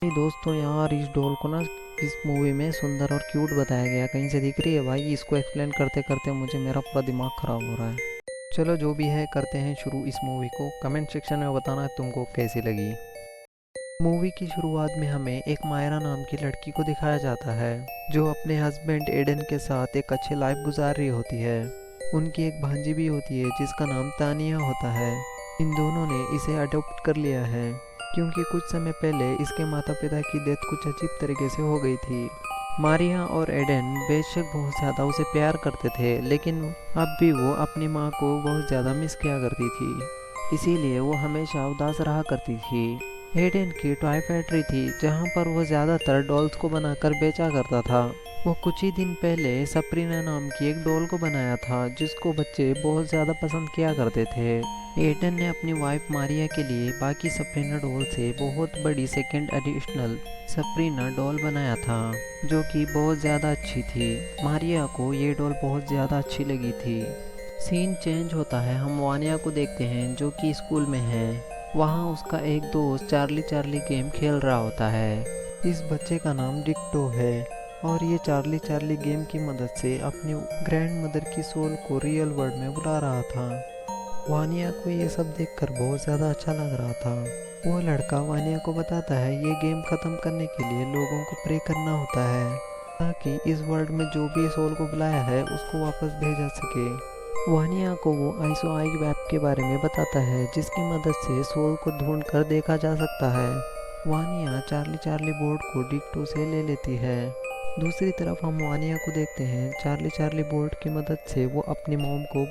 दोस्तों यार इस डॉल को ना इस मूवी में सुंदर और क्यूट बताया गया। कहीं से दिख रही है भाई? इसको एक्सप्लेन करते करते मुझे मेरा पूरा दिमाग ख़राब हो रहा है। चलो जो भी है करते हैं शुरू इस मूवी को। कमेंट सेक्शन में बताना तुमको कैसी लगी। मूवी की शुरुआत में हमें एक मायरा नाम की लड़की को दिखाया जाता है जो अपने हस्बैंड एडन के साथ एक अच्छी लाइफ गुजार रही होती है। उनकी एक भांजी भी होती है जिसका नाम तानिया होता है। इन दोनों ने इसे अडॉप्ट कर लिया है क्योंकि कुछ समय पहले इसके माता पिता की डेथ कुछ अजीब तरीके से हो गई थी। मारिया और एडन बेशक बहुत ज़्यादा उसे प्यार करते थे, लेकिन अब भी वो अपनी माँ को बहुत ज़्यादा मिस किया करती थी। इसीलिए वो हमेशा उदास रहा करती थी। एडन की टॉय फैक्ट्री थी जहाँ पर वो ज़्यादातर डॉल्स को बनाकर बेचा करता था। वो कुछ ही दिन पहले सप्रीना नाम की एक डॉल को बनाया था जिसको बच्चे बहुत ज़्यादा पसंद किया करते थे। एडन ने अपनी वाइफ मारिया के लिए बाकी सप्रीना डॉल से बहुत बड़ी सेकेंड एडिशनल सप्रीना डॉल बनाया था जो कि बहुत ज़्यादा अच्छी थी। मारिया को ये डॉल बहुत ज़्यादा अच्छी लगी थी। सीन चेंज होता है, हम वानिया को देखते हैं जो कि स्कूल में है। वहाँ उसका एक दोस्त चार्ली चार्ली गेम खेल रहा होता है। इस बच्चे का नाम डिक्टो है और ये चार्ली चार्ली गेम की मदद से अपनी ग्रैंड मदर की सोल को रियल वर्ल्ड में बुला रहा था। वानिया को ये सब देखकर बहुत ज़्यादा अच्छा लग रहा था। वो लड़का वानिया को बताता है ये गेम ख़त्म करने के लिए लोगों को प्रे करना होता है ताकि इस वर्ल्ड में जो भी सोल को बुलाया है उसको वापस भेजा सके। वानिया को वो आइसो आई वेब के बारे में बताता है जिसकी मदद से सोल को ढूंढ कर देखा जा सकता है। वानिया चार्ली चार्ली बोर्ड को डिक्टो से ले लेती है। दूसरी तरफ हम वानिया को देखते हैं चार्ली चार्ली बोर्ड की मदद से वो अपनी मॉम को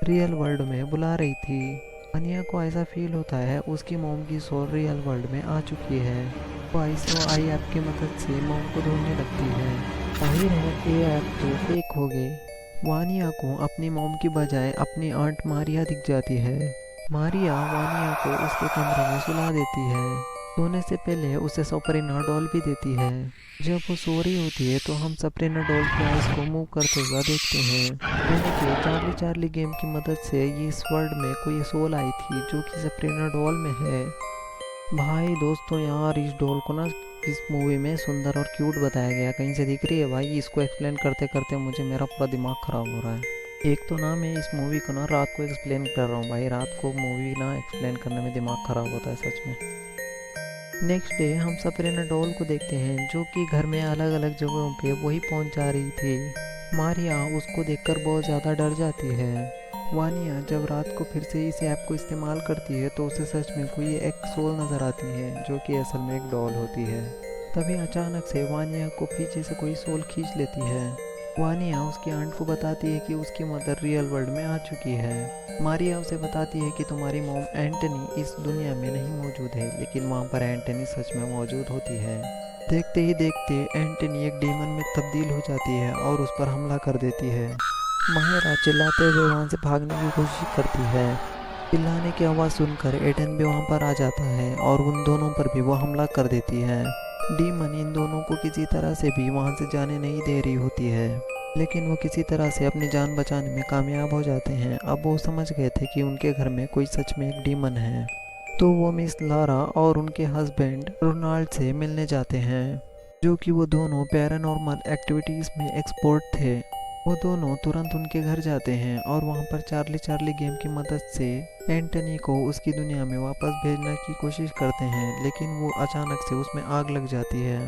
रियल वर्ल्ड में बुला रही थी। वानिया को ऐसा फील होता है उसकी मॉम की सोल रियल वर्ल्ड में आ चुकी है। वो आइसो आई ऐप की मदद से मॉम को ढूंढने लगती है। जाहिर है ये ऐप तो फेक हो गई। वानिया को अपनी मॉम की बजाय अपनी आंट मारिया दिख जाती है। मारिया वानिया को उसके कमरे में सुला देती है। सोने से पहले उसे सप्रीना डॉल भी देती है। जब वो सो रही होती है तो हम सप्रीना डॉल की आइज को मूव करते हुए देखते हैं। यानी कि चार्ली चार्ली गेम की मदद से ये इस वर्ल्ड में कोई सोल आई थी जो कि सप्रीना डॉल में है। भाई दोस्तों यार इस डॉल को ना इस मूवी में सुंदर और क्यूट बताया गया। कहीं से दिख रही है भाई? इसको एक्सप्लेन करते करते मुझे मेरा पूरा दिमाग ख़राब हो रहा है। एक तो ना मैं इस मूवी को ना रात को एक्सप्लेन कर रहा हूँ भाई। रात को मूवी ना एक्सप्लेन करने में दिमाग ख़राब होता है सच में। नेक्स्ट डे हम सप्रीना डॉल को देखते हैं जो कि घर में अलग अलग जगहों पे वही पहुंचा रही थी। मारिया उसको देखकर बहुत ज़्यादा डर जाती है। वानिया जब रात को फिर से इस ऐप को इस्तेमाल करती है तो उसे सच में कोई एक सोल नज़र आती है जो कि असल में एक डॉल होती है। तभी अचानक से वानिया को पीछे से कोई सोल खींच लेती है। वानिया उसकी आंट को बताती है कि उसकी मदर रियल वर्ल्ड में आ चुकी है। मारिया उसे बताती है कि तुम्हारी मॉम एंटनी इस दुनिया में नहीं मौजूद है, लेकिन वहाँ पर एंटनी सच में मौजूद होती है। देखते ही देखते एंटनी एक डीमन में तब्दील हो जाती है और उस पर हमला कर देती है। माहिरा चिल्लाते हुए वहाँ से भागने की कोशिश करती है। चिल्लाने की आवाज़ सुनकर एडन भी वहाँ पर आ जाता है और उन दोनों पर भी वो हमला कर देती है। डीमन इन दोनों को किसी तरह से भी वहाँ से जाने नहीं दे रही होती है, लेकिन वो किसी तरह से अपनी जान बचाने में कामयाब हो जाते हैं। अब वो समझ गए थे कि उनके घर में कोई सच में एक डीमन है, तो वो मिस लारा और उनके हस्बैंड रोनाल्ड से मिलने जाते हैं जो कि वो दोनों पैरानॉर्मल एक्टिविटीज़ में एक्सपर्ट थे। वो दोनों तुरंत उनके घर जाते हैं और वहाँ पर चार्ली चार्ली गेम की मदद से एंटनी को उसकी दुनिया में वापस भेजने की कोशिश करते हैं, लेकिन वो अचानक से उसमें आग लग जाती है।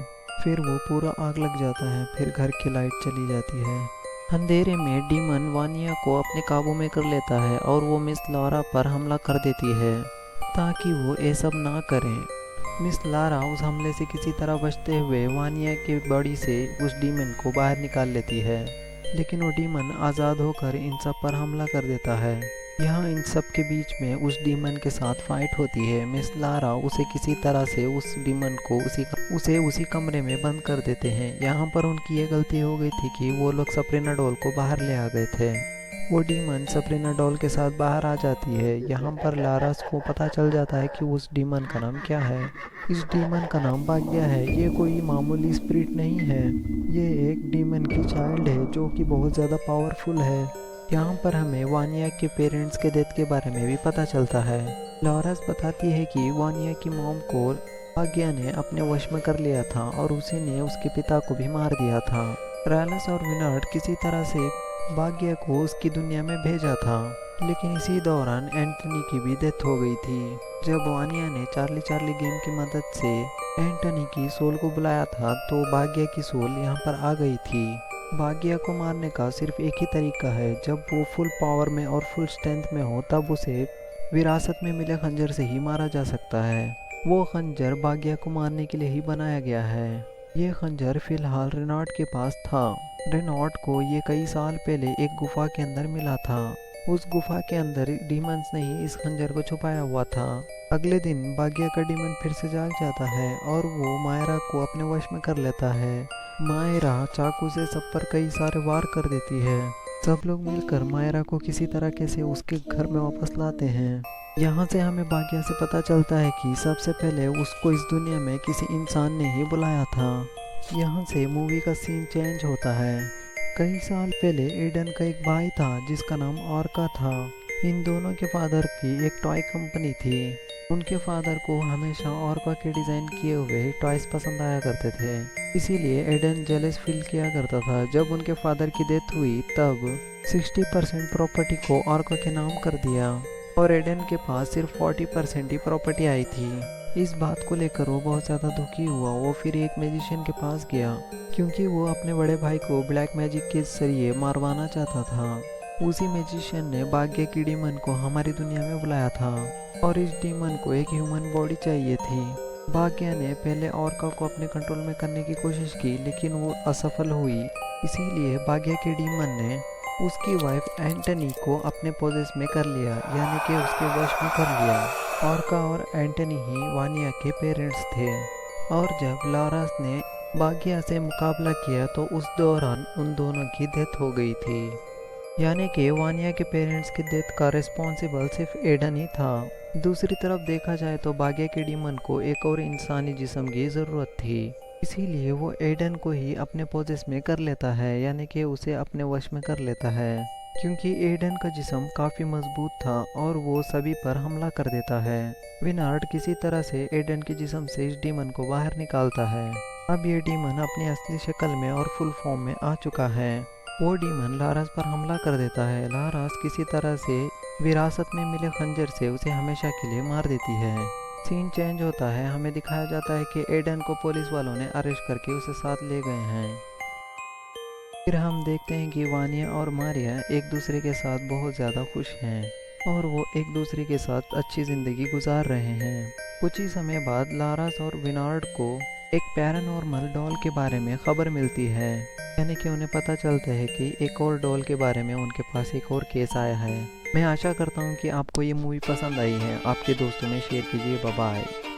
फिर वो पूरा आग लग जाता है। फिर घर की लाइट चली जाती है। अंधेरे में डीमन वानिया को अपने काबू में कर लेता है और वो मिस लारा पर हमला कर देती है ताकि वो ये सब ना करें। मिस लारा उस हमले से किसी तरह बचते हुए वानिया के बॉडी से उस डीमन को बाहर निकाल लेती है, लेकिन वो डीमन आज़ाद होकर इन सब पर हमला कर देता है। यहाँ इन सब के बीच में उस डीमन के साथ फाइट होती है। मिस लारा उसे किसी तरह से उस डीमन को उसी कमरे में बंद कर देते हैं। यहाँ पर उनकी ये गलती हो गई थी कि वो लोग सप्रीना डॉल को बाहर ले आ गए थे। वो डीमन सप्रीना डॉल के साथ बाहर आ जाती है। यहाँ पर लारास को पता चल जाता है कि उस डीमन का नाम क्या है। इस डीमन का नाम भाग्या है। ये कोई मामूली स्पिरिट नहीं है, ये एक डीमन की चाइल्ड है जो कि बहुत ज़्यादा पावरफुल है। यहाँ पर हमें वानिया के पेरेंट्स के डेथ के बारे में भी पता चलता है। लॉरस बताती है कि वानिया की मॉम को भाग्य ने अपने वश में कर लिया था और उसी ने उसके पिता को भी मार दिया था। रैलस और विनार्ड किसी तरह से भाग्य को उसकी दुनिया में भेजा था, लेकिन इसी दौरान एंटनी की भी डेथ हो गई थी। जब वानिया ने चार्ली चार्ली गेम की मदद से एंटनी की सोल को बुलाया था तो भाग्य की सोल यहाँ पर आ गई थी। भाग्य को मारने का सिर्फ एक ही तरीका है, जब वो फुल पावर में और फुल स्ट्रेंथ में हो तब उसे विरासत में मिले खंजर से ही मारा जा सकता है। वो खंजर भाग्य को मारने के लिए ही बनाया गया है। ये खंजर फिलहाल रेनॉल्ट के पास था। रेनॉल्ट को ये कई साल पहले एक गुफा के अंदर मिला था। उस गुफा के अंदर डीमंस ने ही इस खंजर को छुपाया हुआ था। अगले दिन भाग्य का डीमन फिर से जाग जाता है और वो मायरा को अपने वश में कर लेता है। मायरा चाकू से सब पर कई सारे वार कर देती है। सब लोग मिलकर मायरा को किसी तरह से उसके घर में वापस लाते हैं। यहाँ से हमें भाग्य से पता चलता है कि सबसे पहले उसको इस दुनिया में किसी इंसान ने ही बुलाया था। यहाँ से मूवी का सीन चेंज होता है। कई साल पहले एडन का एक भाई था जिसका नाम ऑर्का था। इन दोनों के फादर की एक टॉय कंपनी थी। उनके फादर को हमेशा ऑर्का के डिज़ाइन किए हुए टॉयज पसंद आया करते थे, इसीलिए एडन जेलस फील किया करता था। जब उनके फादर की डेथ हुई तब 60% प्रॉपर्टी को ऑर्का के नाम कर दिया और एडन के पास सिर्फ 40% ही प्रॉपर्टी आई थी। इस बात को लेकर वो बहुत ज़्यादा दुखी हुआ। वो फिर एक मैजिशियन के पास गया क्योंकि वो अपने बड़े भाई को ब्लैक मैजिक के जरिए मारवाना चाहता था। उसी मैजिशियन ने भाग्य की डीमन को हमारी दुनिया में बुलाया था और इस डीमन को एक ह्यूमन बॉडी चाहिए थी। भाग्य ने पहले ऑर्का को अपने कंट्रोल में करने की कोशिश की लेकिन वो असफल हुई। इसीलिए भाग्य के डीमन ने उसकी वाइफ एंटनी को अपने पोजेस में कर लिया, यानी कि उसके वश में कर लिया। ऑर्का और एंटनी ही वानिया के पेरेंट्स थे और जब लारास ने भाग्य से मुकाबला किया तो उस दौरान उन दोनों की डेथ हो गई थी, यानी कि वानिया के पेरेंट्स की डेथ का रिस्पॉन्सिबल सिर्फ एडन ही था। दूसरी तरफ देखा जाए तो भाग्य के डीमन को एक और इंसानी जिस्म की ज़रूरत थी, इसीलिए वो एडन को ही अपने पोजेस में कर लेता है, यानी कि उसे अपने वश में कर लेता है। क्योंकि एडन का जिस्म काफ़ी मजबूत था और वो सभी पर हमला कर देता है। विनार्ड किसी तरह से एडन के जिस्म से इस डीमन को बाहर निकालता है। अब ये डीमन अपनी असली शक्ल में और फुल फॉर्म में आ चुका है। वो डीमन लारास पर हमला कर देता है। लारास किसी तरह से विरासत में मिले खंजर से उसे हमेशा के लिए मार देती है। सीन चेंज होता है। हमें दिखाया जाता है कि एडन को पुलिस वालों ने अरेस्ट करके उसे साथ ले गए हैं। फिर हम देखते हैं कि वानिया और मारिया एक दूसरे के साथ बहुत ज़्यादा खुश हैं और वो एक दूसरे के साथ अच्छी ज़िंदगी गुजार रहे हैं। कुछ ही समय बाद लारास और विनार्ड को एक पैरानॉर्मल डॉल के बारे में खबर मिलती है, यानी कि उन्हें पता चलता है कि एक और डॉल के बारे में उनके पास एक और केस आया है। मैं आशा करता हूँ कि आपको ये मूवी पसंद आई है। आपके दोस्तों में शेयर कीजिए। Bye bye.